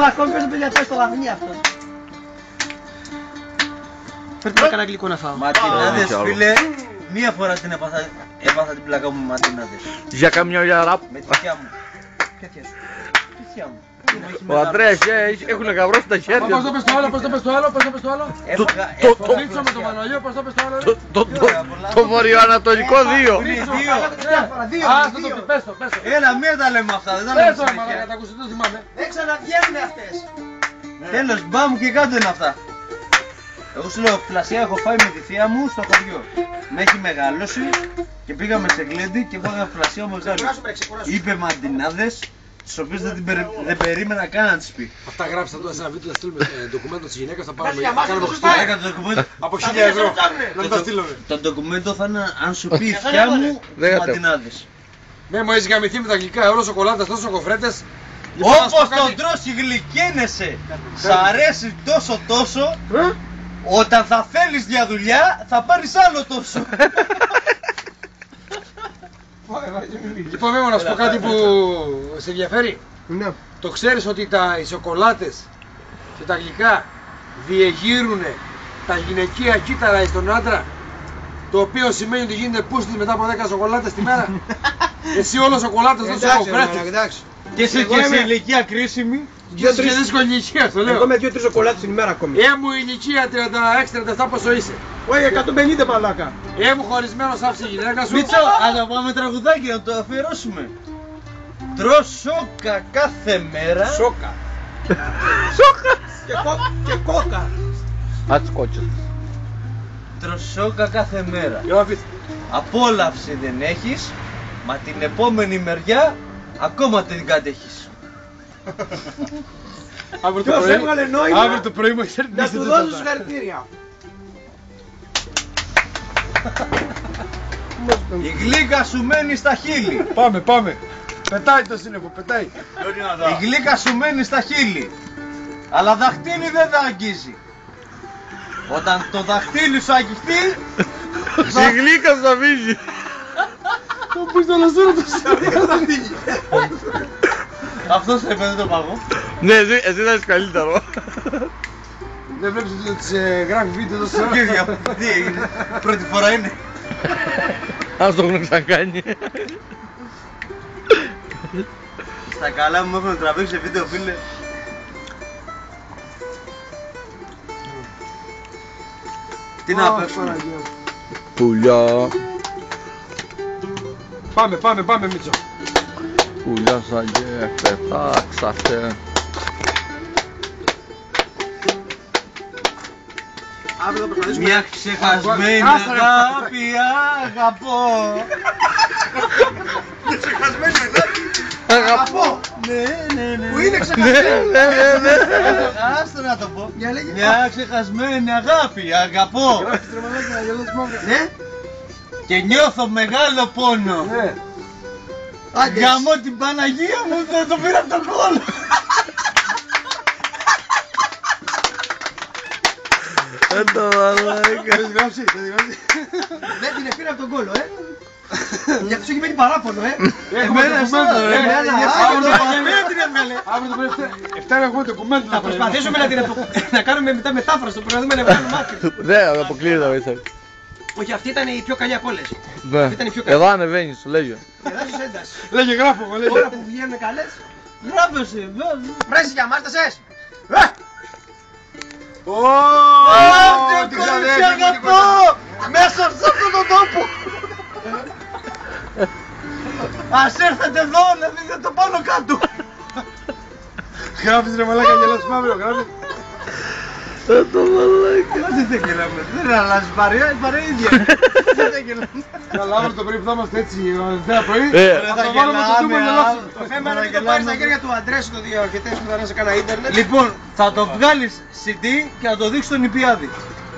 Ακόμη πες παιδιά πες το λαχνί αυτό. Φέρτε να κάνα γλυκό να φάω. Ματινάδες φίλε, μία φορά την έπαθα την πλάκα μου με ματινάδες. Για καμιά για ραπ. Με τη θεία μου. Ποια θεία σου? Τη θεία μου. Ο Ανδρέας έχουν γαυρώσει τα χέρια. Πώς το πες το άλλο, πώς το πες το άλλο, πώς το πες το άλλο. Το ρίξω με το Μανολιό, πώς το πες το άλλο. Το βορειοανατολικό 2. Α, το πες το. Έλα, μία τα λέμε αυτά, δεν τα λέμε Πες το, συνέχεια. μαλάκα, τα ακούσετε, το θυμάμαι. Δεν ξαναβγαίνουνε αυτές. Τέλος, μπαμ και κάτω είναι αυτά. Εγώ σου λέω, πλασία έχω φάει με τη θεία μου στο χωριό. Με έχει μεγαλώσει και πήγαμε σε γλέντι και φάγαμε πλασία μεγάλη. Είπε μαντινάδες, τις οποίες δεν περίμενα καν να τις πει. Αυτά γράψτε τώρα σε ένα βίντεο, θα στείλουμε ντοκουμέντο της γυναίκας, θα πάρουμε για μας, κάνουμε το Χριστούγεννα. Από 1000 ευρώ. Να μην τα στείλουμε. Το ντοκουμέντο θα είναι αν σου πει η θεία μου μαντινάδες. Ναι, μου έχεις γαμηθεί με τα γλυκά, όλο σοκολάτας, τόσο σοκοφρέτες. Όπως τον τρώσει γλυκένεσαι, σ' αρέσει τόσο, όταν θα θέλεις για δουλειά θα πάρεις άλλο τόσο. Λοιπόν, Μέμο, να σου πω κάτι που σε ενδιαφέρει. Ναι. Το ξέρεις ότι οι σοκολάτες και τα γλυκά διεγείρουν τα γυναικεία κύτταρα στον άντρα, το οποίο σημαίνει ότι γίνεται πούστης μετά από 10 σοκολάτες τη μέρα. Εσύ όλο σοκολάτες, τόσο σοκοφρέτες. Και σε ηλικία κρίσιμη. Και σε δύσκολη ηλικία, το λέω. Εγώ με 2-3 σοκολάτες την ημέρα ακόμη. Μου ηλικία 36-37 πόσο είσαι. Όχι 150 μαλάκα. Μου χωρισμένος άφησε η γυναίκα σου. Μίτσο, ας το πάμε τραγουδάκι να το αφιερώσουμε. Τρως σόκα κάθε μέρα. Σόκα. Και κόκα. Άτσι κότσες. Τρως σόκα κάθε μέρα. Εγώ αφήστε. Απόλαυση δεν έχεις, μα την επόμενη μεριά ακόμα την κατέχεις. Ποιος έβγαλε νόημα Αύριο το πρωί μου έχεις έρθει να του δώσω συγχαρητήρια. Η γλύκα σου μένει στα χείλη. Πάμε. Πετάει το σύννεφο, πετάει. Η γλύκα σου μένει στα χείλη. Αλλά δαχτύλι δεν θα αγγίζει. Όταν το δαχτύλι σου αγγιχτεί, Η γλύκα σου αφήσει. Το πεις το λασούρο του αυτός έπαιζε δεν το παγώ. Ναι, εσύ θα είσαι καλύτερο. Δεν βλέπεις ότι τις γράφει βίντεο εδώ Τι έγινε, πρώτη φορά είναι. Ας το έχουν ξανακάνει. Στα καλά μου έχουν τραβήξει σε βίντεο φίλε. Τι να παίξουμε. Πουλιά. Πάμε Μίτσο. Πουλιά σαν και πετάξατε. Μια ξεχασμένη αγάπη αγαπώ. Μια ξεχασμένη αγαπώ. Ναι. Που είναι ξεχασμένη. Ναι. Άστο να το πω. Για λέγε. Μια ξεχασμένη αγάπη αγαπώ. Ναι. Και νιώθω μεγάλο πόνο. Άντε. Γαμώ την Παναγία μου, δεν το πήρα από τον κόλλο. Το μαλάκα. Δεν την πήρα από τον κόλλο, γιατί σου έχει μένει παράπονο, Εμένα εσένα ρε. Εμένα την έβγαλε. Αύριο το πρωί 7 έχουμε το κουμέντο. Θα προσπαθήσουμε να κάνουμε μετά μετάφραση, το προλαβαίνουμε να βγάλουμε μάτι. Δεν αποκλείεται μέσα. Όχι, αυτή ήταν η πιο καλή από όλες. Ναι. Ήταν η πιο καλή. Εδώ ανεβαίνεις, το λέγιο. Εδάσεις ένταση. Λέγε γράφω, λέγε. Τώρα που βγαίνουν καλές, Γράφεσαι. πρέσεις για μάρτασες. Τι κορίτσι αγαπώ. Μέσα σε αυτόν τον τόπο. Ας έρθετε εδώ να δείτε το πάνω κάτω. Γράφεις ρε μαλάκα, γελάς αύριο, γράφεις. Το μαλάκα. Δεν θα γελάμε, δεν αλλάζει παρέα, η παρέα ίδια. Δεν θα γελάμε. Καλά, αύριο το πρωί που θα είμαστε έτσι, Δευτέρα πρωί, Θα θα βάλουμε το τούμπο γελάσουμε. Το θέμα είναι να μην το πάρεις στα χέρια του Αντρέσου το διαρκετές που θα είναι σε κανένα ίντερνετ. Λοιπόν, θα το βγάλεις CD και θα το δείξεις στον Ιππιάδη.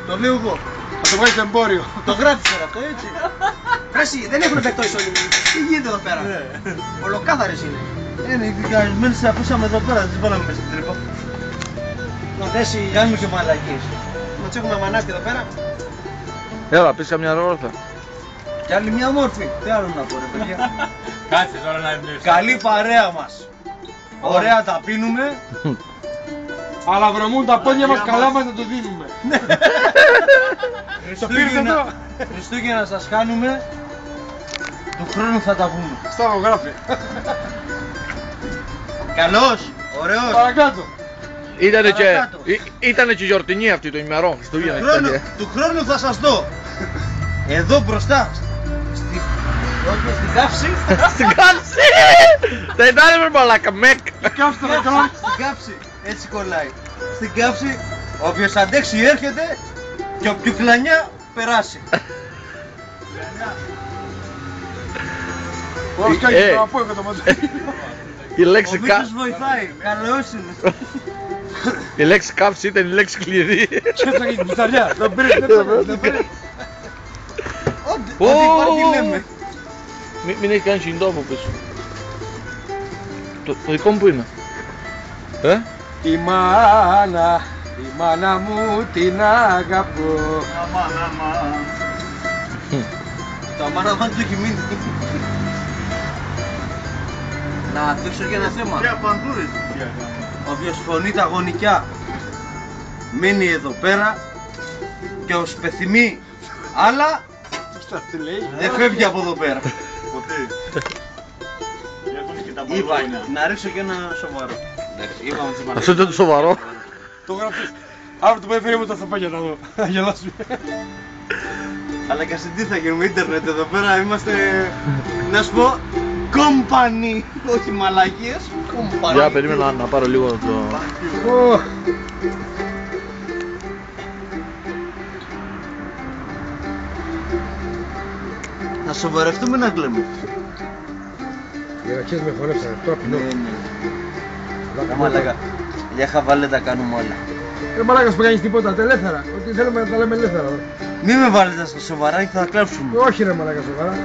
Το λέω εγώ. Θα το βγάλεις στο εμπόριο. Το γράφεις τώρα αυτό έτσι. Πρέσι, δεν έχουν παιχτώσει όλοι. Τι γίνεται εδώ πέρα. Ολοκάθαρες είναι. Είναι οι καθισμένοι σε αφήσαμε εδώ πέρα, τις βάλαμε μέσα στην τρύπα. Να δέσει, Κάνουμε και μαλακίες. να τσέχουμε μανάσκι εδώ πέρα. Έλα, πεις καμιά ρόλα. Κι άλλη μια μόρφη. Τι άλλο να πω ρε παιδιά. Κάτσε τώρα να εμπνεύσεις. Καλή παρέα μας. Ωραία τα πίνουμε. Αλλά βρωμούν τα πόδια μας, καλά μας να το δίνουμε. Το πήρες εδώ. Χριστούγεννα σας χάνουμε. Του χρόνου θα τα πούμε. Σταυρογράφη. Καλός, ωραίος. Παρακάτω. Ήτανε και γιορτινή αυτή το ημερό. Του χρόνου θα σας δω. Εδώ μπροστά. Στην κάψη. Στην κάψη! Δεν ήταν με μαλάκα, μεκ. Κάψτε να κάνω. Στην κάψη. Έτσι κολλάει. Στην κάψη. Όποιος αντέξει έρχεται. Και όποιο κλανιά περάσει. Πώς κάνει το απόϊχο το μαντζέλι. Η λέξη Ο Μίτσος βοηθάει. Καλός είναι. Η λέξη κάψη ήταν η λέξη κλειδί. Και έτρεχε την κουσταριά. Τον πήρες, δεν πήρες. Ό,τι υπάρχει λέμε. Μην έχει κάνει κινητό από πίσω. Το δικό μου που είναι. Η μάνα μου την αγαπώ. Το αμάναμαν του έχει μείνει. Να δείξω και ένα θέμα. Όποιος φωνεί τα γονικιά μένει εδώ πέρα και ως πεθυμεί άλλα δεν φεύγει από εδώ πέρα. Είπα να ρίξω και ένα σοβαρό. Αυτό ήταν το σοβαρό. Το γράφεις. Αύριο το παιδί φέρει μου τα σαπάκια να δω. Να γελάσουμε. Αλλά και τι θα γίνουμε ίντερνετ εδώ πέρα, είμαστε, να σου πω, company, όχι μαλακίες, company. Για περίμενα να πάρω λίγο το... Να σοβαρευτούμε να κλαίμε. Οι ρακές με χορέψανε, τώρα πεινώ. Ναι. Μαλάκα, για χαβαλέ τα κάνουμε όλα. Ρε μαλάκας που κάνεις τίποτα, ελεύθερα. Ό,τι θέλουμε να τα λέμε ελεύθερα. Μη με βάλετε στα σοβαρά και θα κλάψουμε. Όχι ρε μαλάκα σοβαρά.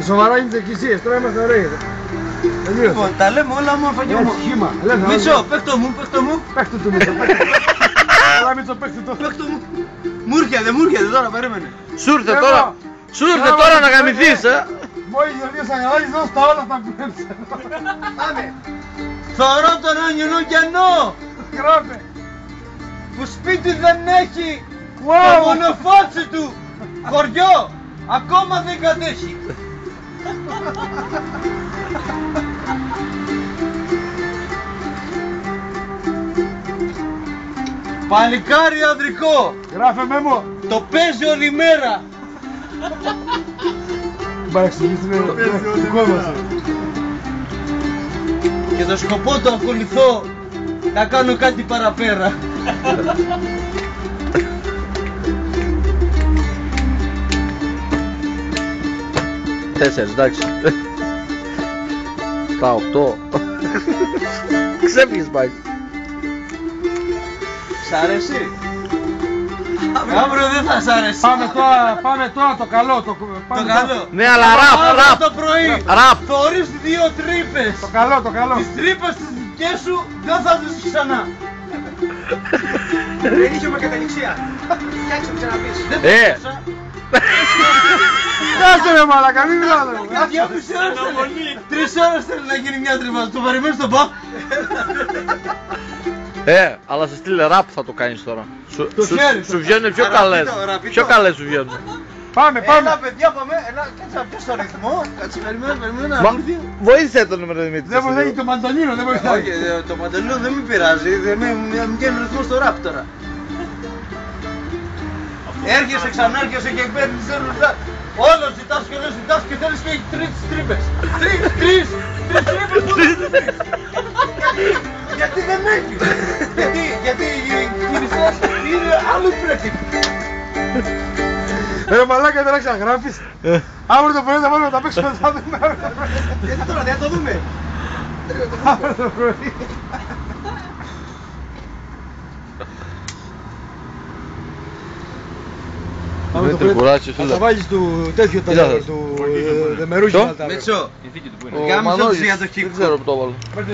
Σοβαρά είναι τις εκκλησίες, τώρα είμαστε ωραίοι. Λοιπόν, τα λέμε όλα μου αφαγιό μου. Σχήμα, ελεύθερα. Μίτσο, παίχτω μου, παίχτω μου. Παίχτου του Μίτσο, Έλα Μίτσο, παίχτου το. Παίχτω μου. Μου έρχεται τώρα, περίμενε. Σου ήρθε τώρα να γαμηθείς, Μόλις γιορτίες αγαλάζεις, δώσ' τα όλα αυτά που έψε. Πάμε. Θωρώ τον όνειρο κενό. Γράφε. Που σπίτι δεν έχει. Wow. Το μονοφάτσι του χωριό ακόμα δεν κατέχει. Παλικάρι ανδρικό. Γράφε μέμο. Το παίζει όλη μέρα. Παραξηγήσεις με το δικό μας. Και το σκοπό του ακολουθώ να κάνω κάτι παραπέρα. Τέσσερις, εντάξει. Στα 8. Ξέφυγες πάλι. Σ' αρέσει? Αύριο δεν θα σ' αρέσει. Πάμε τώρα το καλό. Το καλό. Ναι, αλλά Αύριο ραπ. το πρωί Ραπ. θωρείς 2 τρύπες. Το καλό. Τις τρύπες τις δικές σου δεν θα τις ξανά. Δεν είχε με κατανυξία. Φτιάξε μου ξαναπείς. Δεν το φτιάξα. Κάσε ρε μαλακα, μην μιλάτε. 2,5 ώρες θέλει. 3 ώρες θέλει να γίνει μια τρύπα. Το περιμένεις τον πα. Αλλά σε στείλε ραπ θα το κάνεις τώρα. Σου βγαίνουν πιο Ραπίτο, καλές. ραπίτο. Πιο καλές σου βγαίνουν. Πάμε. Έλα παιδιά πάμε. Έλα κάτσε να πιέσω το ρυθμό. Κάτσε περιμένω. Μα βοήθησε τον με Δημήτρη. Δεν βοηθάει το μαντολίνο, δεν βοηθάει. Όχι, το παντελείο δεν με πειράζει. Μου βγαίνει ρυθμό στο ραπ τώρα. Έρχεσαι, ξανάρχεσαι και παίρνεις ένα λεπτά. Όλο ζητάς και όλο ζητάς και θέλεις και 3 τρύπες. 3 τρύπες. Γιατί δεν έχει. Γιατί οι κινησίες είναι άλλου πρέπει. Ρε μαλάκα δεν άρχισα να γράφεις. Αύριο το πρωί θα βάλουμε να τα παίξουμε θα δούμε. Γιατί τώρα δεν θα το δούμε. Αύριο το πρωί. Δημήτρη κουράκι, Θα φίλε. τα βάλεις του τέτοιου Τι θα θες? του δεμερούχη. Ποιο? Μέτσο, Ο Κάμισο Μανώλης, για το δεν χικ. ξέρω που το έβαλε. Πάρτε